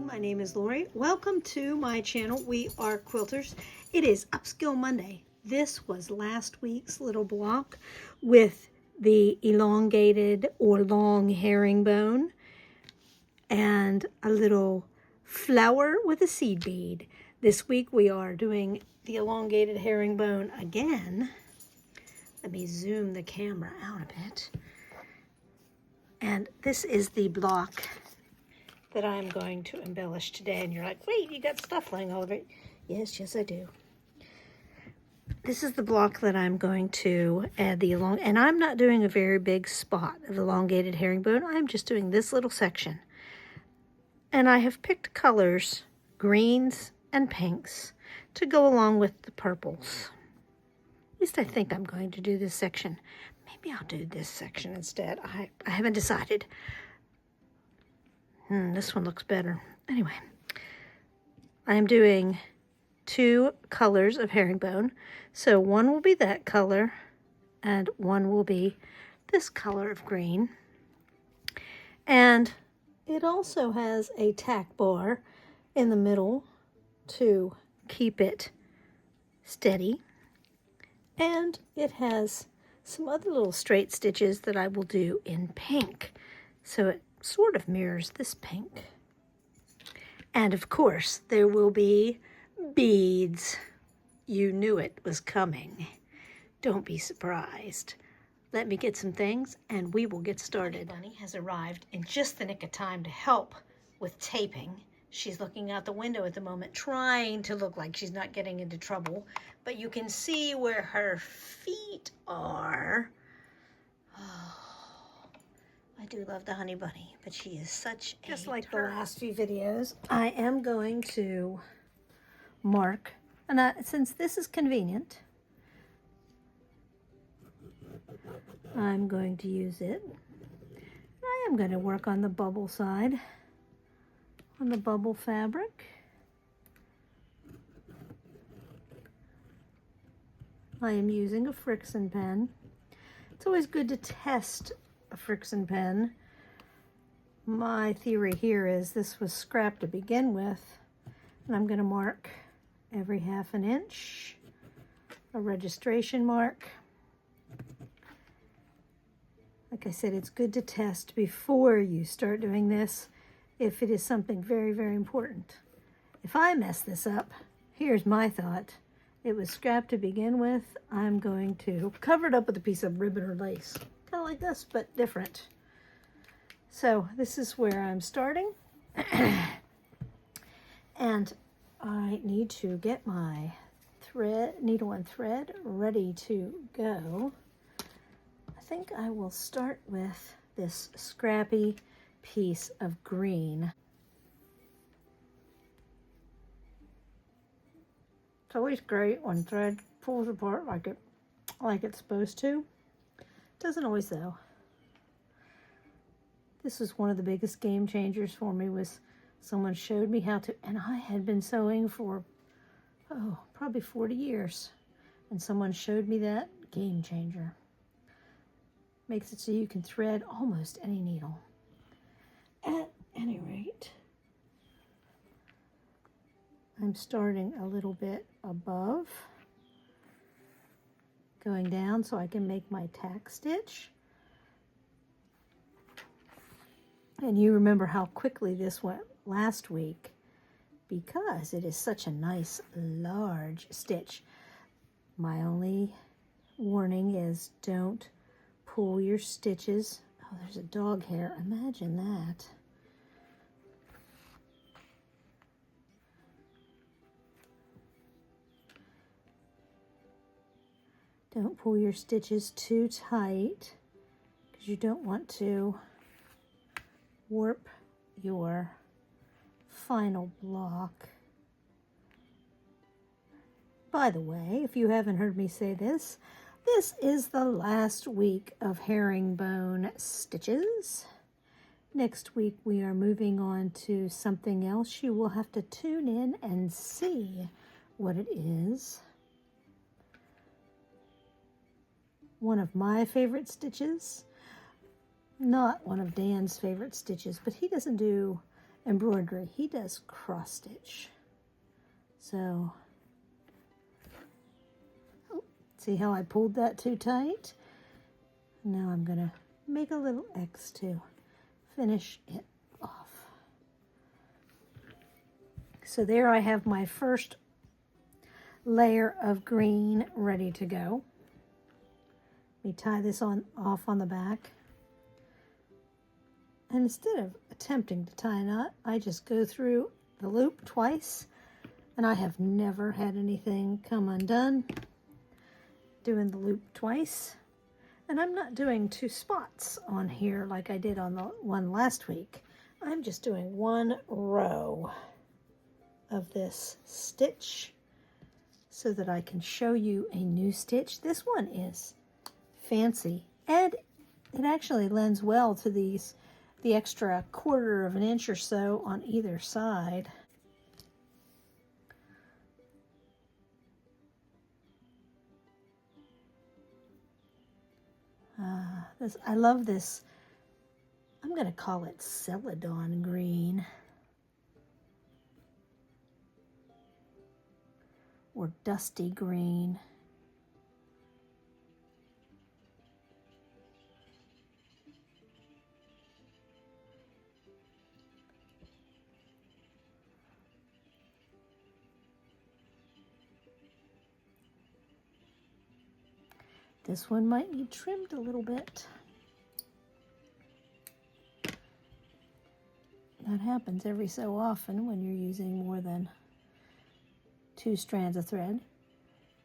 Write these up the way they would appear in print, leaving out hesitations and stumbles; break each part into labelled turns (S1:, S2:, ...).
S1: morning. My name is Lori. Welcome to my channel. We are quilters. It is Upskill Monday. This was last week's little block with the elongated or long herringbone and a little flower with a seed bead. This week we are doing the elongated herringbone again. Let me zoom the camera out a bit. And this is the block that I'm going to embellish today. And you're like, wait, you got stuff laying all over it. Yes, I do. This is the block that I'm going to add the and I'm not doing a very big spot of elongated herringbone. I'm just doing this little section. And I have picked colors, greens and pinks, to go along with the purples. At least I think I'm going to do this section. Maybe I'll do this section instead. I haven't decided. This one looks better. Anyway, I am doing 2 colors of herringbone. So one will be that color and one will be this color of green. And it also has a tack bar in the middle to keep it steady. And it has some other little straight stitches that I will do in pink. So it sort of mirrors this pink. And of course, there will be beads. You knew it was coming. Don't be surprised. Let me get some things and we will get started. Bunny has arrived in just the nick of time to help with taping. She's looking out the window at the moment, trying to look like she's not getting into trouble. But you can see where her feet are. I do love the honey bunny, but she is such a just like the last few videos. I am going to mark, and since this is convenient, I'm going to use it. I am going to work on the bubble side, on the bubble fabric. I am using a Frixion pen. It's always good to test a Frixion pen. My theory here is this was scrap to begin with, and I'm going to mark every ½ an inch, a registration mark. Like I said, it's good to test before you start doing this if it is something very, very important. If I mess this up, here's my thought. It was scrap to begin with. I'm going to cover it up with a piece of ribbon or lace. Kind of like this, but different. So this is where I'm starting. And I need to get my needle and thread ready to go. I think I will start with this scrappy piece of green. It's always great when thread pulls apart like it's supposed to. Doesn't always though. This is one of the biggest game changers for me, was someone showed me how to, and I had been sewing for, probably 40 years. And someone showed me that. Game changer. Makes it so you can thread almost any needle. At any rate, I'm starting a little bit above, going down so I can make my tack stitch. And you remember how quickly this went last week because it is such a nice large stitch. My only warning is don't pull your stitches. Oh, there's a dog hair. Imagine that. Don't pull your stitches too tight because you don't want to warp your final block. By the way, if you haven't heard me say this, this is the last week of herringbone stitches. Next week we are moving on to something else. You will have to tune in and see what it is. One of my favorite stitches, not one of Dan's favorite stitches, but he doesn't do embroidery. He does cross stitch. So, oh, see how I pulled that too tight? Now I'm going to make a little X to finish it off. So there I have my first layer of green ready to go. Let me tie this off on the back. And instead of attempting to tie a knot, I just go through the loop twice, and I have never had anything come undone doing the loop twice. And I'm not doing 2 spots on here like I did on the one last week. I'm just doing 1 row of this stitch so that I can show you a new stitch. This one is fancy, and it actually lends well to the extra 1/4 of an inch or so on either side. I love this. I'm going to call it Celadon green, or dusty green. This one might need trimmed a little bit. That happens every so often when you're using more than 2 strands of thread,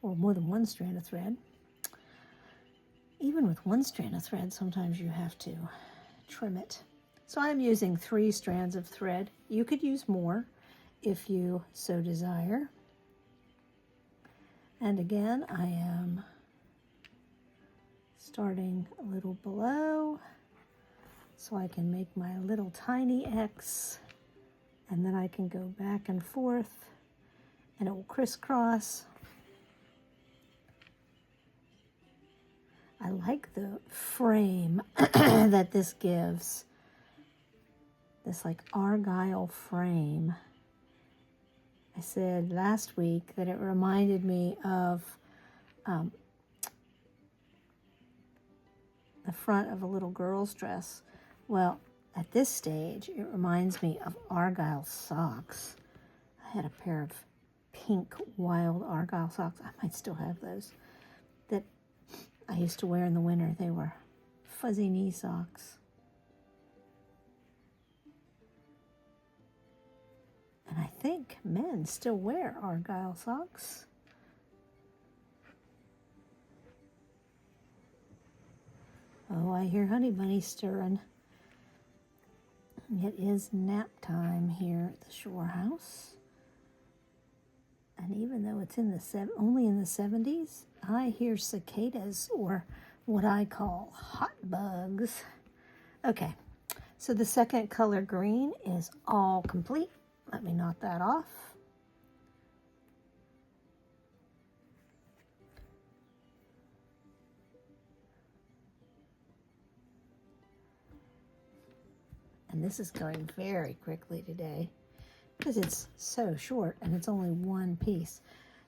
S1: or more than 1 strand of thread. Even with 1 strand of thread, sometimes you have to trim it. So I'm using 3 strands of thread. You could use more if you so desire. And again, I am starting a little below so I can make my little tiny X, and then I can go back and forth and it will crisscross. I like the frame that this gives, this like argyle frame. I said last week that it reminded me of the front of a little girl's dress. Well, at this stage, it reminds me of argyle socks. I had a pair of pink wild argyle socks. I might still have those, that I used to wear in the winter. They were fuzzy knee socks. And I think men still wear argyle socks. Oh, I hear Honey Bunny stirring. It is nap time here at the Shore House. And even though it's only in the 70s, I hear cicadas, or what I call hot bugs. Okay, so the second color green is all complete. Let me knot that off. And this is going very quickly today because it's so short and it's only 1 piece.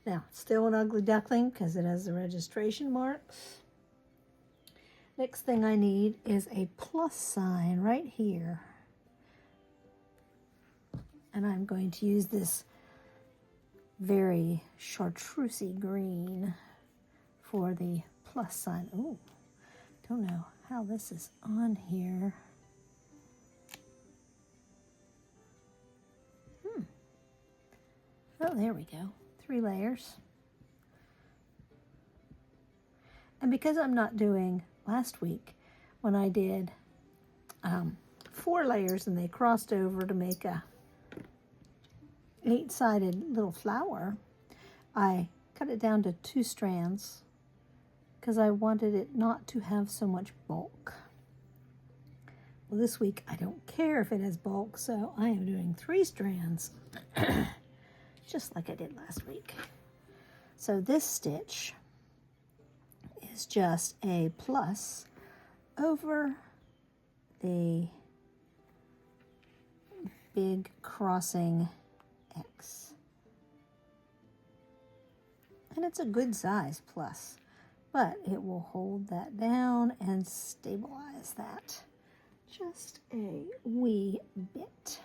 S1: Now, it's still an ugly duckling because it has the registration marks. Next thing I need is a plus sign right here. And I'm going to use this very chartreusey green for the plus sign. Oh, don't know how this is on here. Oh, there we go. 3 layers. And because I'm not doing last week, when I did 4 layers and they crossed over to make a 8-sided little flower, I cut it down to 2 strands because I wanted it not to have so much bulk. Well, this week I don't care if it has bulk, so I am doing 3 strands. Just like I did last week. So this stitch is just a plus over the big crossing X. And it's a good size plus, but it will hold that down and stabilize that just a wee bit.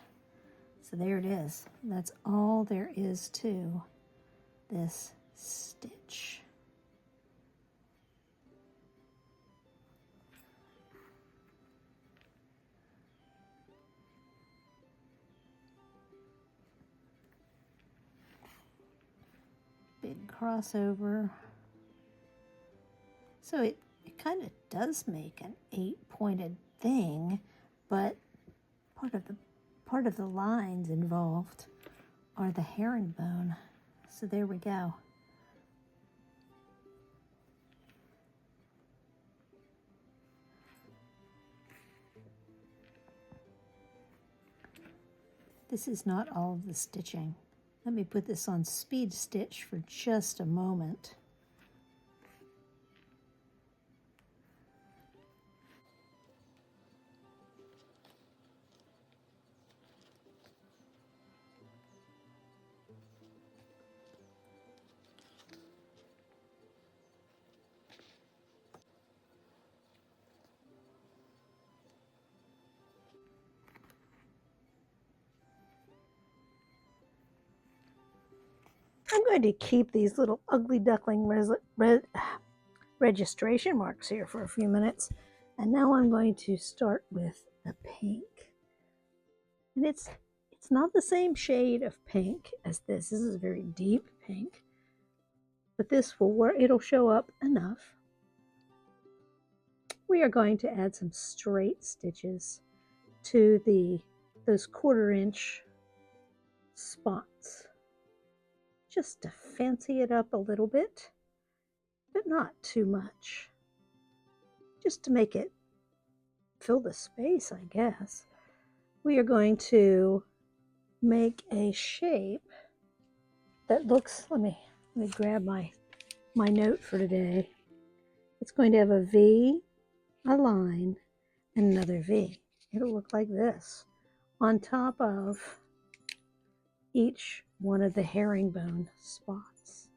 S1: So there it is. That's all there is to this stitch. Big crossover. So it kind of does make an 8-pointed thing, but part of the lines involved are the herringbone. So there we go. This is not all of the stitching. Let me put this on speed stitch for just a moment. I'm going to keep these little ugly duckling registration marks here for a few minutes. And now I'm going to start with the pink. And it's not the same shade of pink as this. This is a very deep pink. But this will work. It'll show up enough. We are going to add some straight stitches to those 1/4 inch spots, just to fancy it up a little bit, but not too much, just to make it fill the space, I guess. We are going to make a shape that looks, let me grab my note for today. It's going to have a V, a line, and another V. It'll look like this on top of each one of the herringbone spots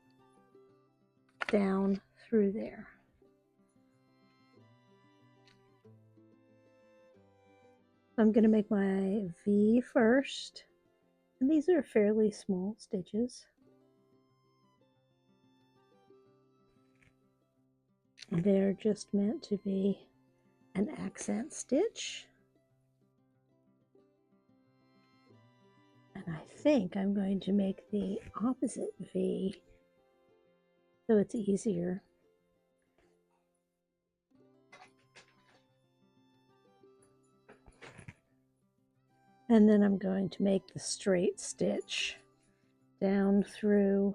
S1: down through there. I'm going to make my V first, and these are fairly small stitches. They're just meant to be an accent stitch. And I think I'm going to make the opposite V so it's easier. And then I'm going to make the straight stitch down through,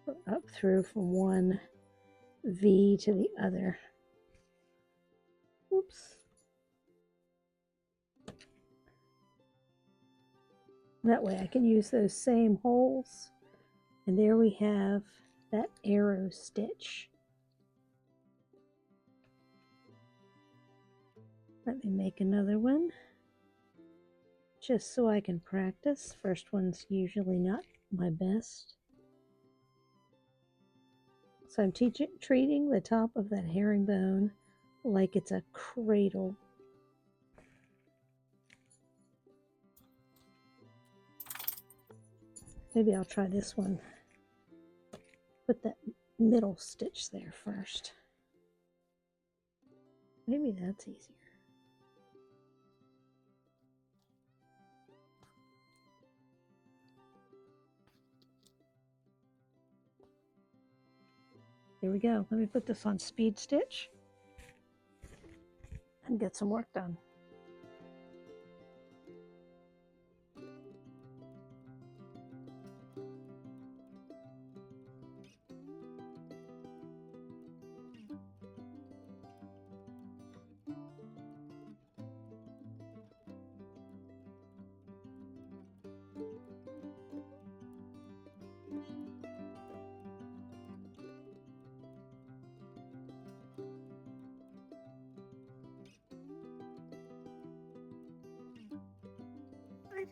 S1: or up through from one V to the other. Oops. That way I can use those same holes. And there we have that arrow stitch. Let me make another one, just so I can practice. First one's usually not my best. So I'm treating the top of that herringbone like it's a cradle. Maybe I'll try this one. Put that middle stitch there first. Maybe that's easier. There we go. Let me put this on speed stitch and get some work done.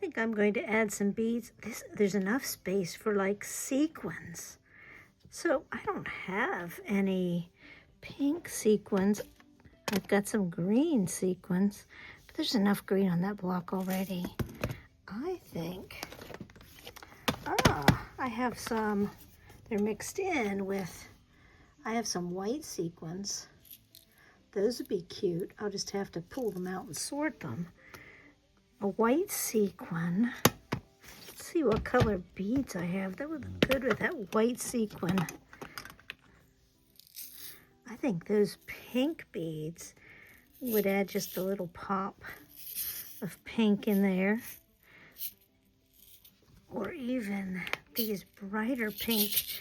S1: think I'm going to add some beads. There's enough space for like sequins. So I don't have any pink sequins. I've got some green sequins, but there's enough green on that block already. I think, I have some, they're mixed in with, I have some white sequins. Those would be cute. I'll just have to pull them out and sort them. A white sequin. Let's see what color beads I have. That would look good with that white sequin. I think those pink beads would add just a little pop of pink in there. Or even these brighter pink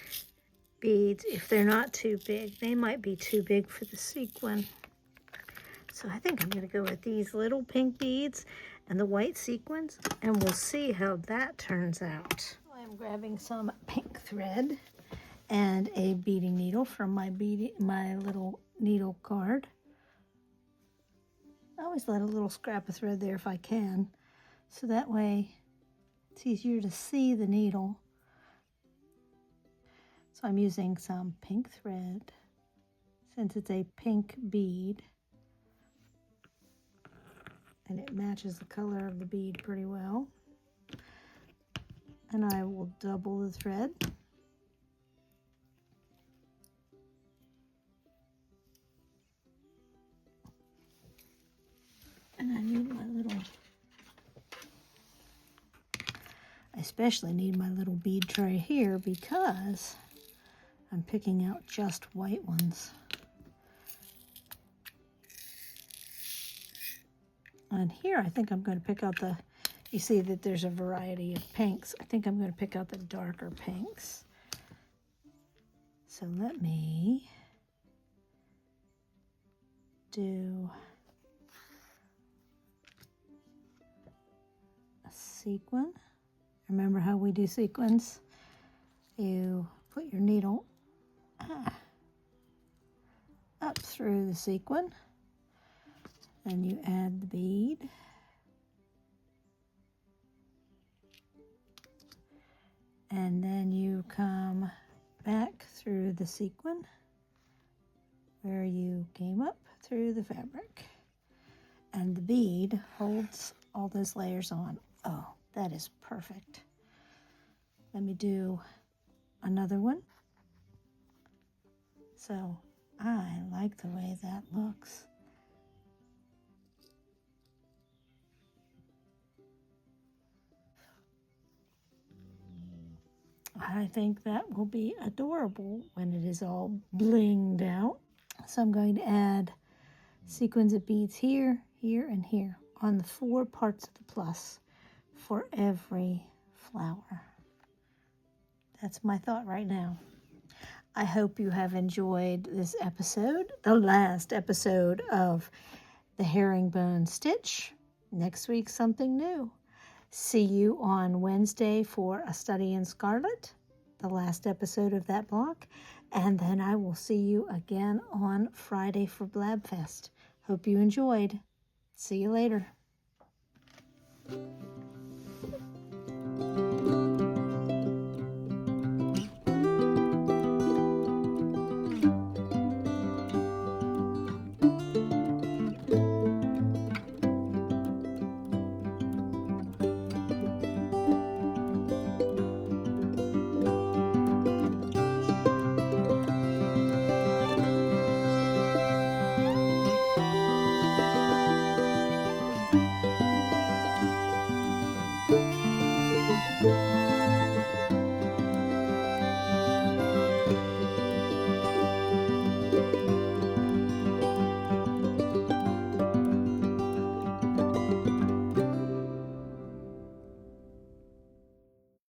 S1: beads, if they're not too big. They might be too big for the sequin. So I think I'm going to go with these little pink beads and the white sequins, and we'll see how that turns out. I'm grabbing some pink thread and a beading needle from my little needle card. I always let a little scrap of thread there if I can, so that way it's easier to see the needle. So I'm using some pink thread since it's a pink bead. And it matches the color of the bead pretty well. And I will double the thread. And I need my little, I especially need my little bead tray here because I'm picking out just white ones. And here I think I'm going to pick out the, you see that there's a variety of pinks. I think I'm going to pick out the darker pinks. So let me do a sequin. Remember how we do sequins? You put your needle up through the sequin. And you add the bead. And then you come back through the sequin where you came up through the fabric. And the bead holds all those layers on. Oh, that is perfect. Let me do another one. So I like the way that looks. I think that will be adorable when it is all blinged out. So I'm going to add sequins of beads here, here, and here on the 4 parts of the plus for every flower. That's my thought right now. I hope you have enjoyed this episode, the last episode of the herringbone stitch. Next week, something new. See you on Wednesday for A Study in Scarlet, the last episode of that block. And then I will see you again on Friday for Blabfest. Hope you enjoyed. See you later.